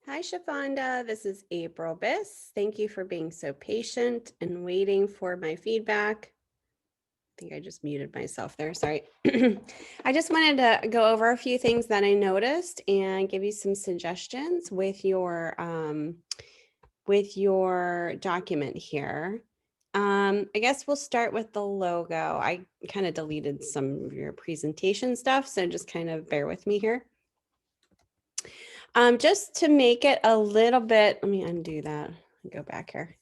Hi, Chiffonda. This is April Biss. Thank you for being so patient and waiting for my feedback. I think I just muted myself there. Sorry. I just wanted to go over a few things that I noticed and give you some suggestions with your document here. I guess we'll start with the logo. I kind of deleted some of your presentation stuff, so just kind of bear with me here. Just to make it a little bit, let me undo that and go back here.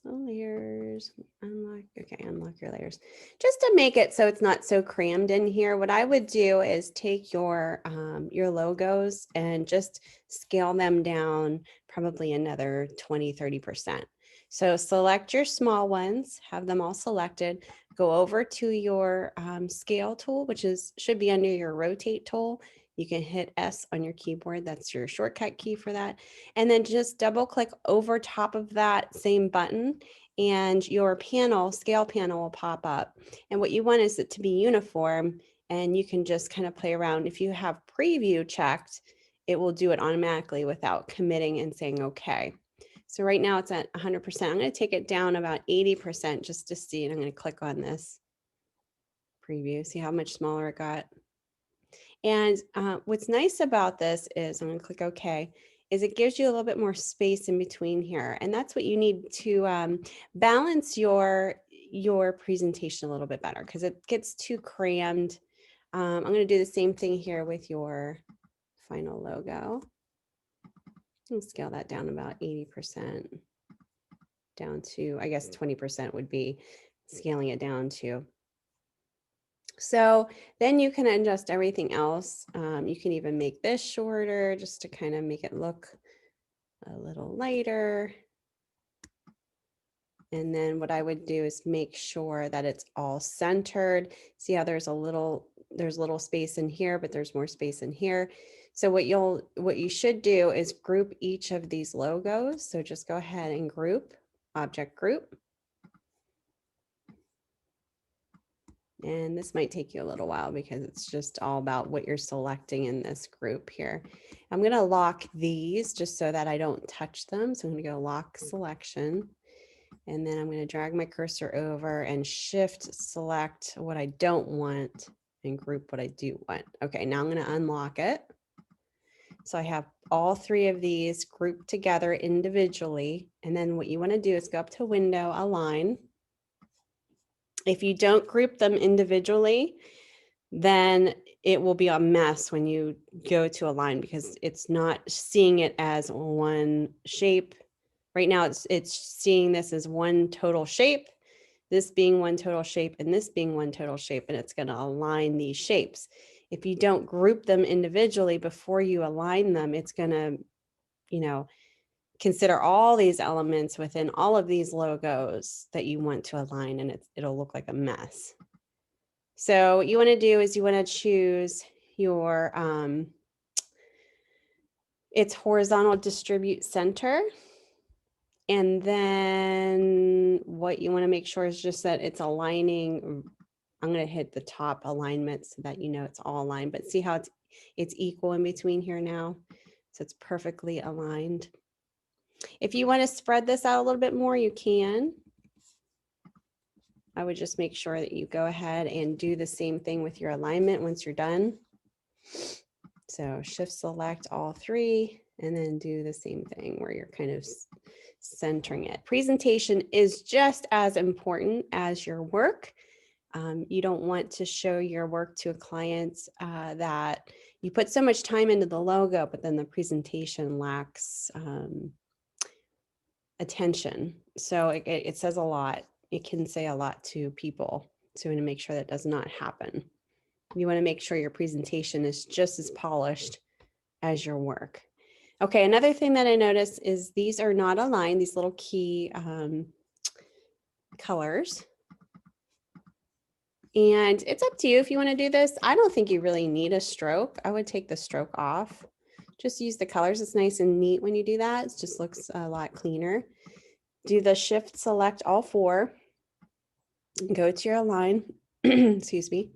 Layers, unlock, okay, unlock your layers. Just to make it so it's not so crammed in here, what I would do is take your logos and just scale them down probably another 20–30%. So select your small ones, have them all selected, go over to your scale tool, which should be under your rotate tool. You can hit S on your keyboard. That's your shortcut key for that. And then just double click over top of that same button and your scale panel will pop up. And what you want is it to be uniform, and you can just kind of play around. If you have preview checked, it will do it automatically without committing and saying okay. So right now it's at 100%. I'm going to take it down about 80% just to see, and I'm going to click on this preview, see how much smaller it got. And what's nice about this is, I'm going to click OK, is it gives you a little bit more space in between here. And that's what you need to balance your presentation a little bit better, because it gets too crammed. I'm going to do the same thing here with your final logo. I'll scale that down about 80%, down to, I guess 20% would be scaling it down to. So then you can adjust everything else. You can even make this shorter just to kind of make it look a little lighter. And then what I would do is make sure that it's all centered. See how there's little space in here, but there's more space in here. So what you should do is group each of these logos. So just go ahead and group, object group. And this might take you a little while because it's just all about what you're selecting in this group here. I'm going to lock these just so that I don't touch them. So I'm going to go lock selection. And then I'm going to drag my cursor over and shift select what I don't want and group what I do want. Okay, now I'm going to unlock it. So I have all three of these grouped together individually. And then what you want to do is go up to Window, Align. If you don't group them individually, then it will be a mess when you go to align, because it's not seeing it as one shape. Right now it's seeing this as one total shape, this being one total shape, and this being one total shape, and it's going to align these shapes. If you don't group them individually before you align them, it's going to, consider all these elements within all of these logos that you want to align, and it'll look like a mess. So what you want to do is you want to choose your it's horizontal distribute center. And then what you want to make sure is just that it's aligning. I'm going to hit the top alignment so that you know it's all aligned, but see how it's equal in between here now. So it's perfectly aligned. If you want to spread this out a little bit more, you can. I would just make sure that you go ahead and do the same thing with your alignment once you're done. So shift select all three and then do the same thing where you're kind of centering it. Presentation is just as important as your work. You don't want to show your work to a client that you put so much time into the logo, but then the presentation lacks attention. So it says a lot. It can say a lot to people. So we want to make sure that does not happen. You want to make sure your presentation is just as polished as your work. Okay, another thing that I noticed is these are not aligned, these little key colors. And it's up to you if you want to do this. I don't think you really need a stroke. I would take the stroke off. Just use the colors. It's nice and neat when you do that. It just looks a lot cleaner. Do the shift select all four. Go to your align, excuse me.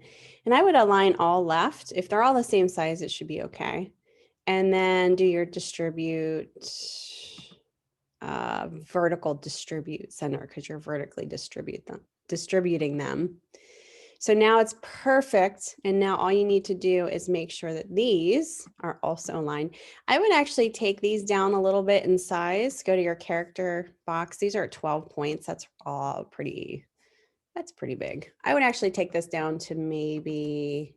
And I would align all left. If they're all the same size, it should be okay. and then do your distribute, vertical distribute center, because you're vertically distributing them. So now it's perfect. And now all you need to do is make sure that these are also aligned. I would actually take these down a little bit in size. Go to your character box. These are at 12 points. That's pretty big. I would actually take this down to maybe,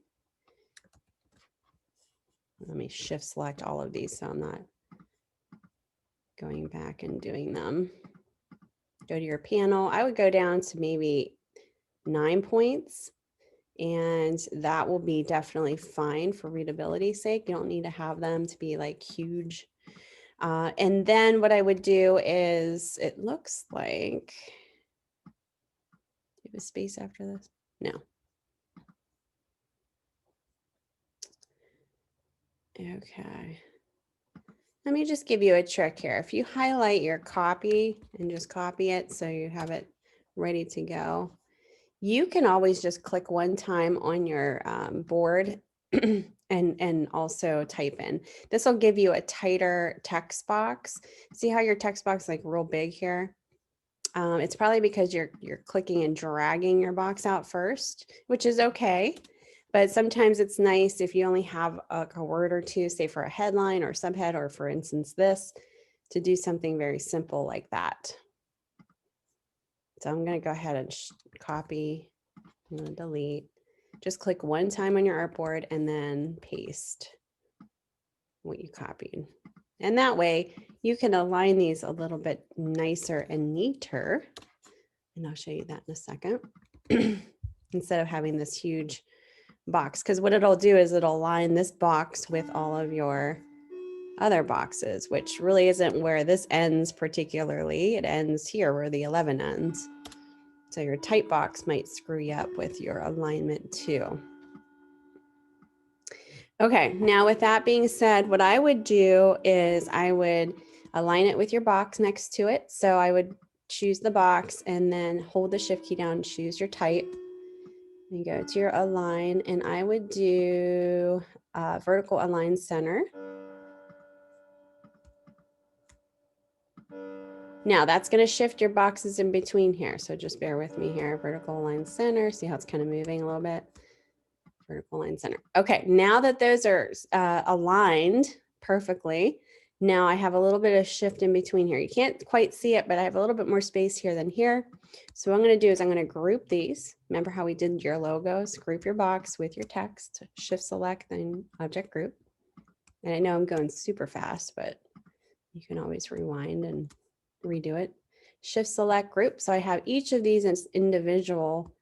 let me shift select all of these so I'm not going back and doing them. Go to your panel. I would go down to maybe 9 points. And that will be definitely fine for readability's sake. You don't need to have them to be like huge. And then what I would do is, it looks like, do you have a space after this? No. Okay. Let me just give you a trick here. If you highlight your copy and just copy it so you have it ready to go, you can always just click one time on your board and also type in. This will give you a tighter text box. See how your text box is like real big here? It's probably because you're clicking and dragging your box out first, which is okay. But sometimes it's nice if you only have a word or two, say for a headline or subhead, or for instance, this, to do something very simple like that. So I'm going to go ahead and copy. I'm going to delete. Just click one time on your artboard and then paste what you copied. And that way you can align these a little bit nicer and neater. And I'll show you that in a second. Instead of having this huge box, because what it'll do is it'll align this box with all of your other boxes, which really isn't where this ends particularly. It ends here where the 11 ends. So your tight box might screw you up with your alignment too. Okay, now with that being said, what I would do is I would align it with your box next to it. So I would choose the box and then hold the shift key down, choose your type. You go to your align, and I would do vertical align center. Now that's going to shift your boxes in between here. So just bear with me here. Vertical align center. See how it's kind of moving a little bit. Vertical line center. Okay, now that those are aligned perfectly, now I have a little bit of shift in between here. You can't quite see it, but I have a little bit more space here than here. So what I'm going to do is I'm going to group these. Remember how we did your logos? Group your box with your text, shift select, then object group. And I know I'm going super fast, but you can always rewind and redo it. Shift select group. So I have each of these as individual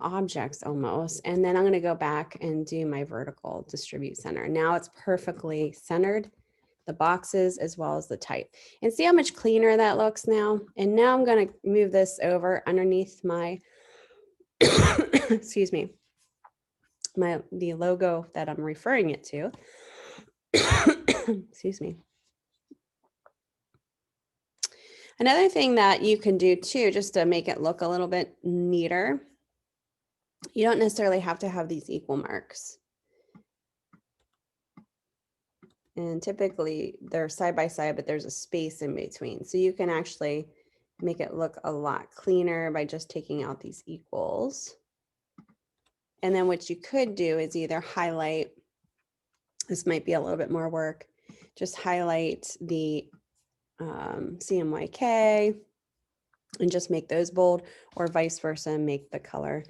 objects almost. And then I'm going to go back and do my vertical distribute center. Now it's perfectly centered, the boxes as well as the type. And see how much cleaner that looks now? And now I'm going to move this over underneath my, excuse me, the logo that I'm referring it to. Excuse me. Another thing that you can do too, just to make it look a little bit neater, you don't necessarily have to have these equal marks. And typically they're side by side, but there's a space in between. So you can actually make it look a lot cleaner by just taking out these equals. And then what you could do is either highlight, this might be a little bit more work, just highlight the CMYK and just make those bold, or vice versa, make the color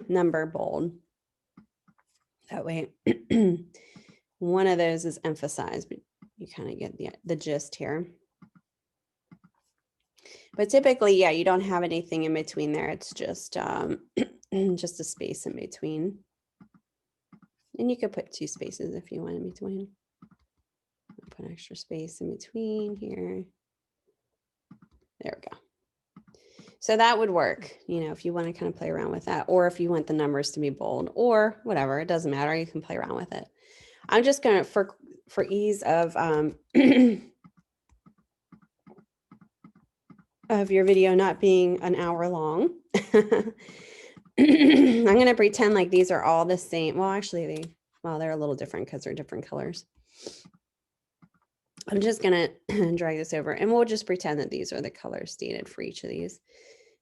number bold. That way one of those is emphasized, but you kind of get the gist here. But typically, yeah, you don't have anything in between there. It's just just a space in between. And you could put 2 spaces if you want in between. I'll put extra space in between here. There we go. So that would work, you know, if you want to kind of play around with that, or if you want the numbers to be bold or whatever, it doesn't matter. You can play around with it. I'm just going to, for ease of of your video not being an hour long, I'm going to pretend like these are all the same. Well, actually, Well, they're a little different because they're different colors. I'm just gonna drag this over and we'll just pretend that these are the colors stated for each of these.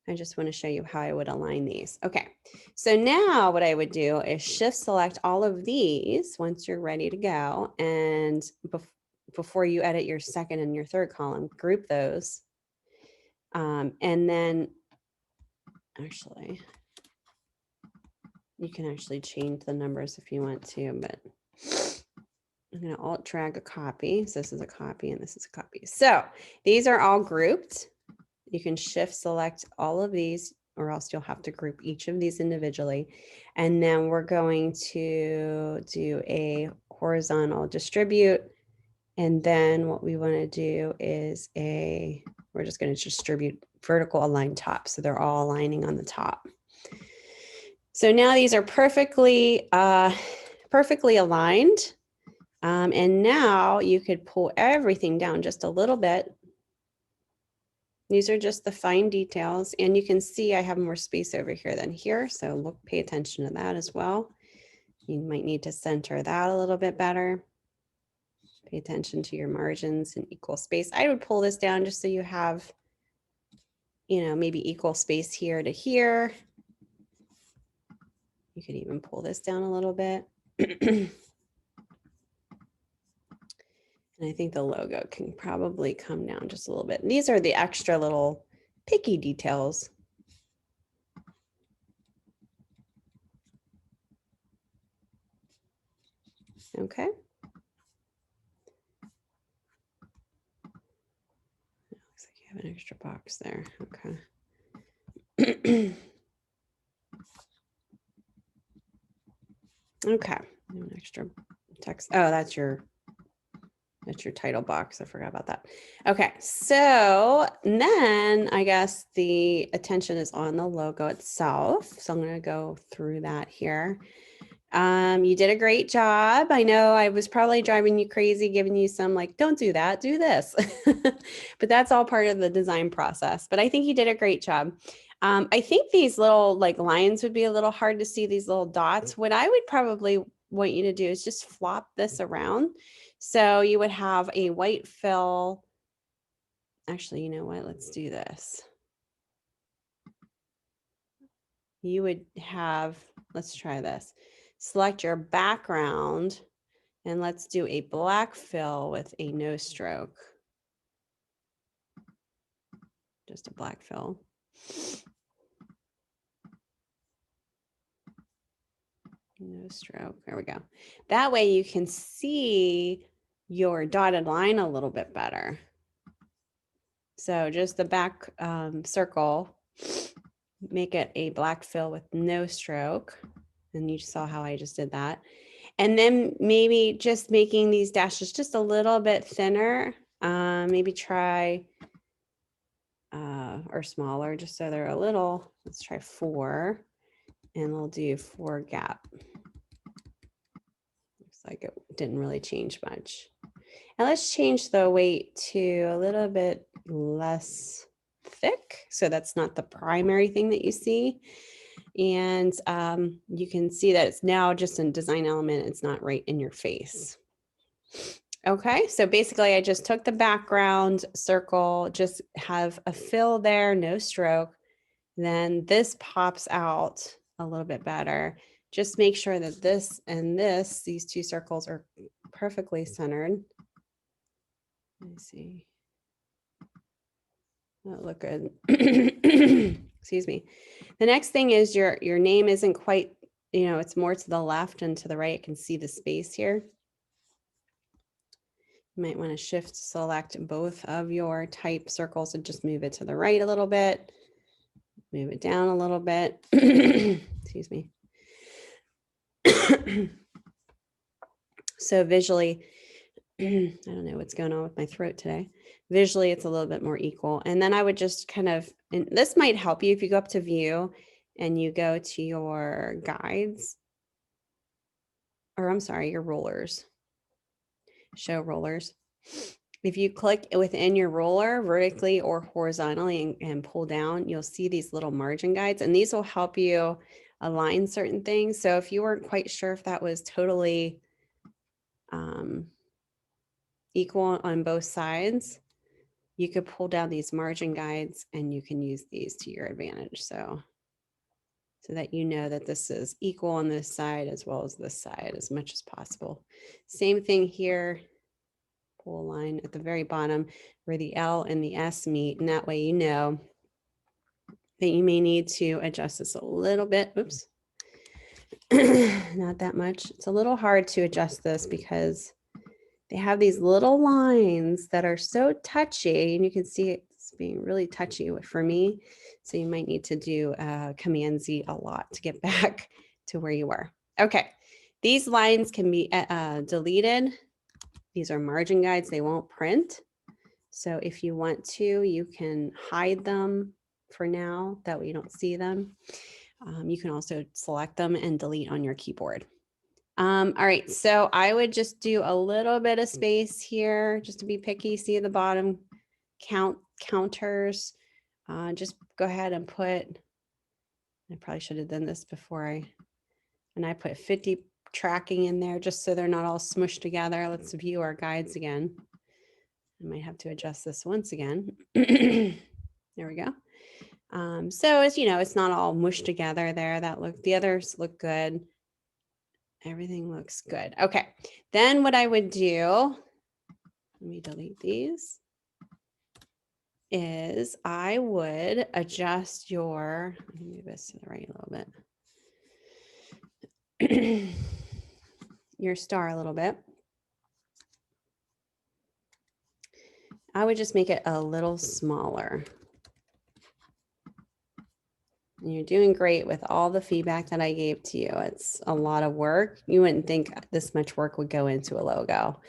I just want to show you how I would align these. Okay, so now what I would do is shift select all of these once you're ready to go. And before you edit your second and your third column, group those. And then actually, you can actually change the numbers if you want to, but I'm going to alt drag a copy. So this is a copy and this is a copy. So these are all grouped. You can shift select all of these, or else you'll have to group each of these individually. And then we're going to do a horizontal distribute. And then what we want to do is we're just going to distribute vertical align top. So they're all aligning on the top. So now these are perfectly aligned. And now you could pull everything down just a little bit. These are just the fine details, and you can see I have more space over here than here. So pay attention to that as well. You might need to center that a little bit better. Pay attention to your margins and equal space. I would pull this down just so you have, maybe equal space here to here. You could even pull this down a little bit. And I think the logo can probably come down just a little bit. And these are the extra little picky details. Okay. Looks like you have an extra box there. Okay. Okay. An extra text. Oh, that's your title box. I forgot about that. Okay, so then I guess the attention is on the logo itself. So I'm going to go through that here. You did a great job. I know I was probably driving you crazy, giving you some like, don't do that, do this. But that's all part of the design process. But I think you did a great job. I think these little like lines would be a little hard to see, these little dots. What I would probably want you to do is just flop this around. So you would have a white fill. Actually, you know what? Let's do this. You would have, let's try this. Select your background and let's do a black fill with a no stroke. Just a black fill. No stroke. There we go. That way you can see your dotted line a little bit better. So just the back circle, make it a black fill with no stroke. And you saw how I just did that. And then maybe just making these dashes just a little bit thinner. Maybe try or smaller, just so they're a little, let's try 4. And we'll do 4 gap. Looks like it didn't really change much. And let's change the weight to a little bit less thick. So that's not the primary thing that you see. And you can see that it's now just a design element. It's not right in your face. Okay, so basically I just took the background circle, just have a fill there, no stroke. Then this pops out a little bit better. Just make sure that this and this, these 2 circles are perfectly centered. Let me see. That look good. Excuse me. The next thing is your name isn't quite, it's more to the left and to the right. You can see the space here. You might want to shift select both of your type circles and just move it to the right a little bit. Move it down a little bit. Excuse me. So visually, I don't know what's going on with my throat today. Visually, it's a little bit more equal. And then I would just kind of, and this might help you if you go up to view and you go to your guides, or I'm sorry, your rollers, show rollers. If you click within your roller vertically or horizontally and pull down, you'll see these little margin guides, and these will help you align certain things. So if you weren't quite sure if that was totally equal on both sides, you could pull down these margin guides and you can use these to your advantage. So that you know that this is equal on this side as well as this side as much as possible. Same thing here, pull a line at the very bottom where the L and the S meet, and that way you know that you may need to adjust this a little bit. Oops, not that much. It's a little hard to adjust this because they have these little lines that are so touchy, and you can see it's being really touchy for me. So you might need to do Command Z a lot to get back to where you were. Okay, these lines can be deleted. These are margin guides, they won't print. So if you want to, you can hide them for now, that way you don't see them. You can also select them and delete on your keyboard. All right, so I would just do a little bit of space here just to be picky. See the bottom counters. Just go ahead and put, I probably should have done this before I put 50 tracking in there just so they're not all smushed together. Let's view our guides again. I might have to adjust this once again. There we go. So as you know, it's not all mushed together there. The others look good. Everything looks good. Okay, then what I would do, let me delete these, is I would adjust your, let me move this to the right a little bit, your star a little bit. I would just make it a little smaller. And you're doing great with all the feedback that I gave to you. It's a lot of work. You wouldn't think this much work would go into a logo.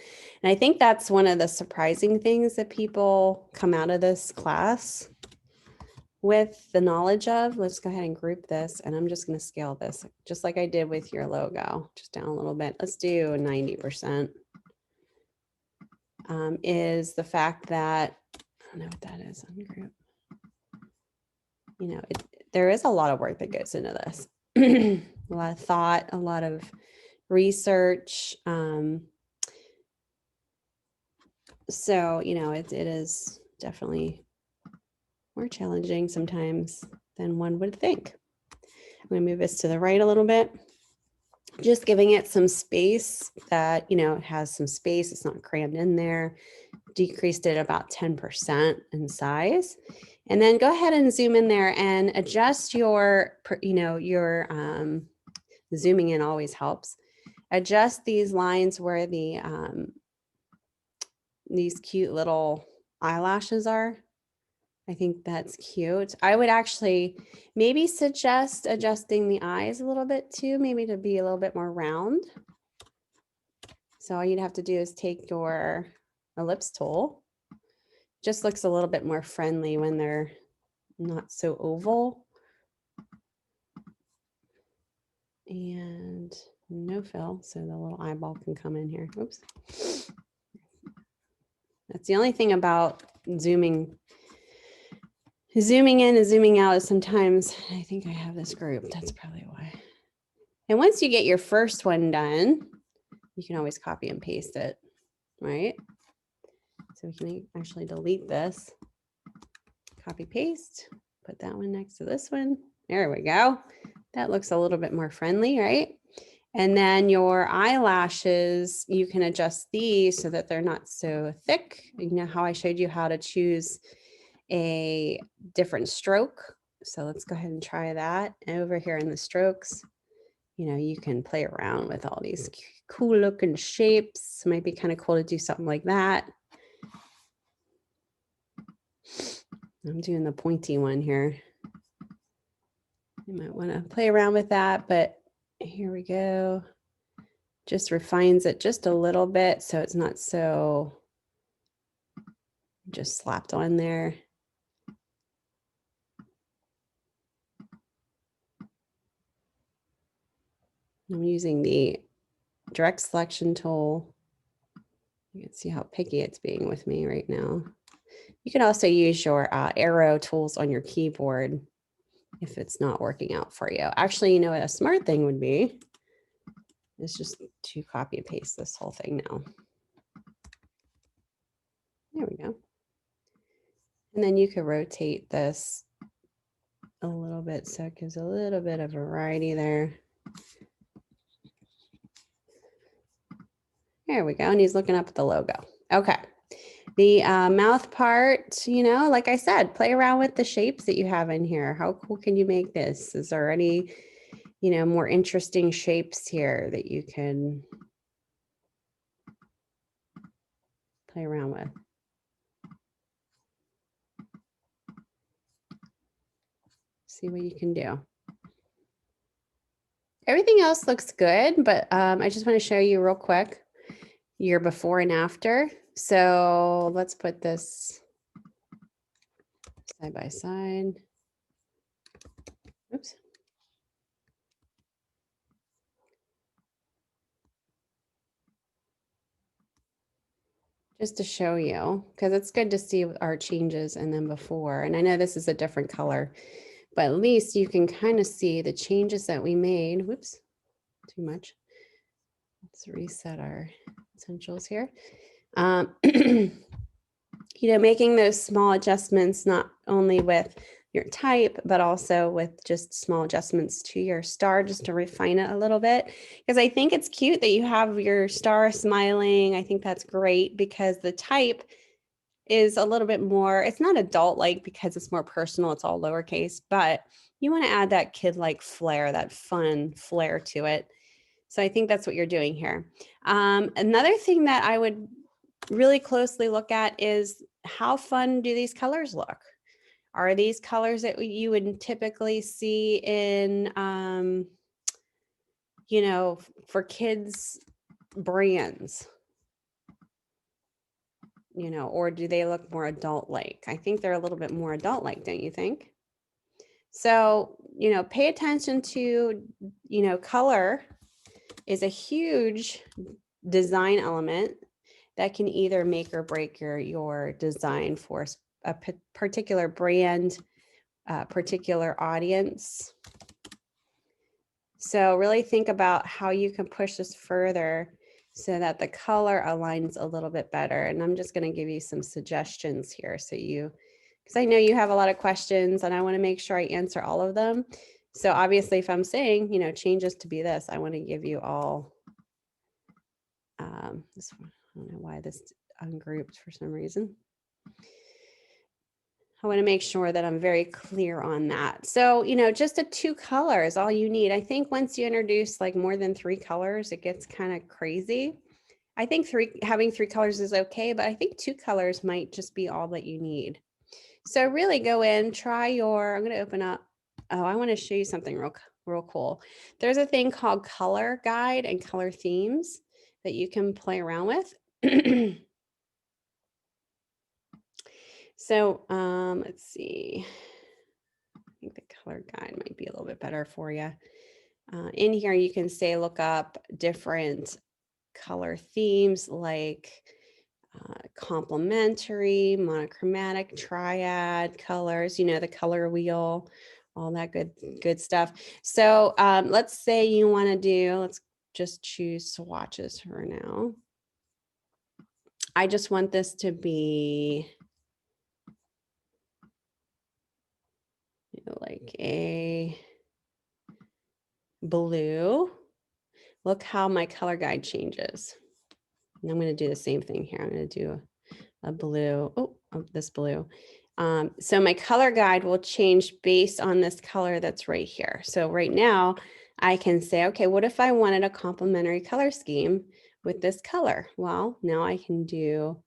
And I think that's one of the surprising things that people come out of this class with the knowledge of. Let's go ahead and group this. And I'm just going to scale this just like I did with your logo, just down a little bit. Let's do 90%. Is the fact that, I don't know what that is, ungroup. You know, there is a lot of work that goes into this. A lot of thought, a lot of research. So, you know, it is definitely more challenging sometimes than one would think. I'm going to move this to the right a little bit. Just giving it some space that, you know, it has some space. It's not crammed in there. Decreased it about 10% in size. And then go ahead and zoom in there and adjust your, you know, your zooming in always helps. Adjust these lines where the these cute little eyelashes are. I think that's cute. I would actually maybe suggest adjusting the eyes a little bit too, maybe to be a little bit more round. So all you'd have to do is take your ellipse tool. Just looks a little bit more friendly when they're not so oval. And no fill, so the little eyeball can come in here. Oops. That's the only thing about zooming in and zooming out is sometimes, I think I have this group, that's probably why. And once you get your first one done, you can always copy and paste it, right? So we can actually delete this, copy paste, put that one next to this one. There we go. That looks a little bit more friendly, right? And then your eyelashes, you can adjust these so that they're not so thick. You know how I showed you how to choose a different stroke. So let's go ahead and try that. And over here in the strokes, you know, you can play around with all these cool looking shapes. It might be kind of cool to do something like that. I'm doing the pointy one here. You might want to play around with that, but here we go. Just refines it just a little bit so it's not so just slapped on there. I'm using the direct selection tool. You can see how picky it's being with me right now. You can also use your arrow tools on your keyboard if it's not working out for you. Actually, you know what a smart thing would be is just to copy and paste this whole thing now. There we go. And then you could rotate this a little bit so it gives a little bit of variety there. There we go. And he's looking up at the logo. Okay. The mouth part, you know, like I said, play around with the shapes that you have in here. How cool can you make this? Is there any, you know, more interesting shapes here that you can play around with? See what you can do. Everything else looks good, but I just want to show you real quick your before and after. So let's put this side by side. Oops. Just to show you, because it's good to see our changes and then before. And I know this is a different color, but at least you can kind of see the changes that we made. Whoops, too much. Let's reset our essentials here. You know, making those small adjustments, not only with your type, but also with just small adjustments to your star, just to refine it a little bit. Because I think it's cute that you have your star smiling. I think that's great because the type is a little bit more, it's not adult-like because it's more personal, it's all lowercase, but you want to add that kid-like flair, that fun flair to it. So I think that's what you're doing here. Another thing that I would really closely look at is how fun do these colors look? Are these colors that you would typically see in, you know, for kids brands, you know, or do they look more adult-like? I think they're a little bit more adult-like, don't you think? So, you know, pay attention to, you know, color is a huge design element that can either make or break your design for a particular brand, particular audience. So really think about how you can push this further so that the color aligns a little bit better. And I'm just going to give you some suggestions here so you, because I know you have a lot of questions and I want to make sure I answer all of them. So obviously if I'm saying, you know, changes to be this, I want to give you all this one. I don't know why this ungrouped for some reason. I want to make sure that I'm very clear on that. So, you know, just a 2 colors, all you need. I think once you introduce like more than 3 colors, it gets kind of crazy. I think having 3 colors is okay, but I think 2 colors might just be all that you need. So really go in, try your, I'm going to open up. Oh, I want to show you something real cool. There's a thing called color guide and color themes that you can play around with. So let's see. I think the color guide might be a little bit better for you. In here, you can say, look up different color themes like complementary, monochromatic, triad colors, you know, the color wheel, all that good stuff. So let's say you want to do, let's just choose swatches for now. I just want this to be like a blue. Look how my color guide changes. And I'm going to do the same thing here. I'm going to do a blue. Oh, this blue. So my color guide will change based on this color that's right here. So right now I can say, okay, what if I wanted a complementary color scheme with this color? Well, now I can do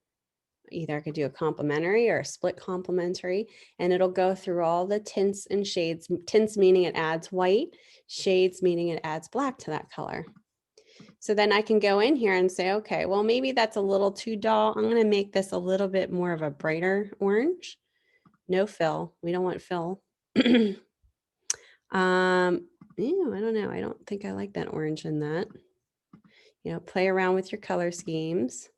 either I could do a complementary or a split complementary, and it'll go through all the tints and shades. Tints meaning it adds white, shades meaning it adds black to that color. So then I can go in here and say, okay, well, maybe that's a little too dull. I'm going to make this a little bit more of a brighter orange. No fill. We don't want fill. Ew, I don't know. I don't think I like that orange in that. You know, play around with your color schemes.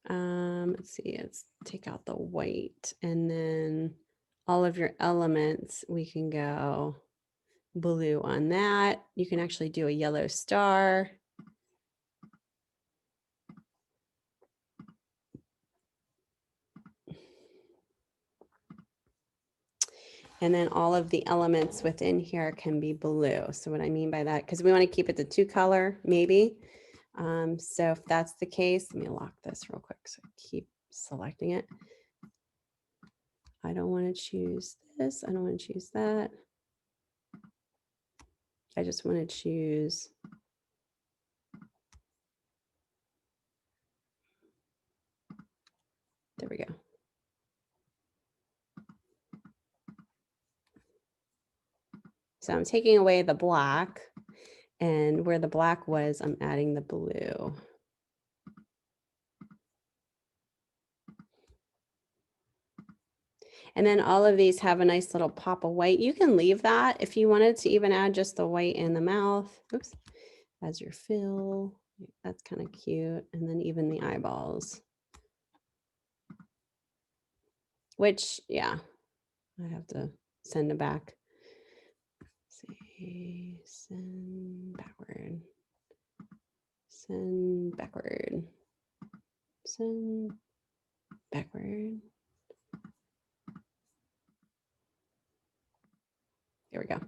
Let's see, let's take out the white, and then all of your elements, we can go blue on that. You can actually do a yellow star. And then all of the elements within here can be blue. So what I mean by that, because we want to keep it the 2-color, maybe. So if that's the case, let me lock this real quick. So keep selecting it. I don't want to choose this. I don't want to choose that. I just want to choose. There we go. So I'm taking away the black, and where the black was, I'm adding the blue. And then all of these have a nice little pop of white. You can leave that if you wanted to even add just the white in the mouth. Oops, as your fill. That's kind of cute. And then even the eyeballs. Which, yeah, I have to send it back. Let's see, send backward. Send backward. Send backward. There we go.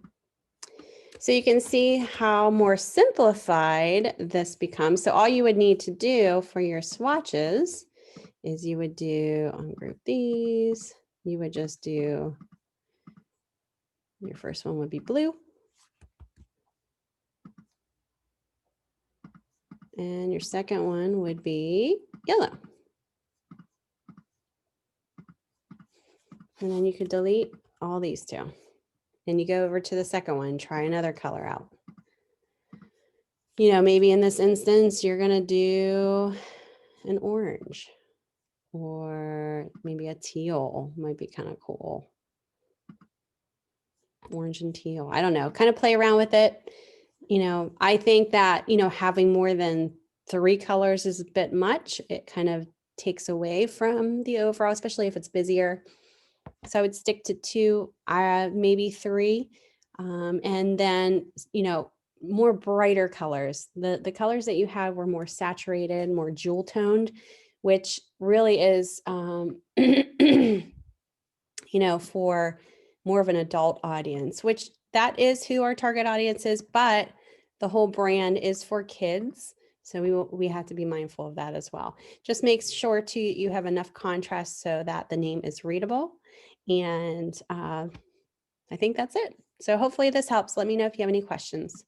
So you can see how more simplified this becomes. So all you would need to do for your swatches is you would do ungroup these. You would just do, your first one would be blue. And your second one would be yellow. And then you could delete all these two. And you go over to the second one, try another color out. You know, maybe in this instance, you're going to do an orange, or maybe a teal might be kind of cool. Orange and teal. I don't know, kind of play around with it. You know, I think that, you know, having more than 3 colors is a bit much. It kind of takes away from the overall, especially if it's busier. So I would stick to 2, maybe 3. And then, you know, more brighter colors. The colors that you had were more saturated, more jewel toned, which really is, you know, for more of an adult audience, which that is who our target audience is, but the whole brand is for kids. So we have to be mindful of that as well. Just make sure you have enough contrast so that the name is readable. And I think that's it. So hopefully this helps. Let me know if you have any questions.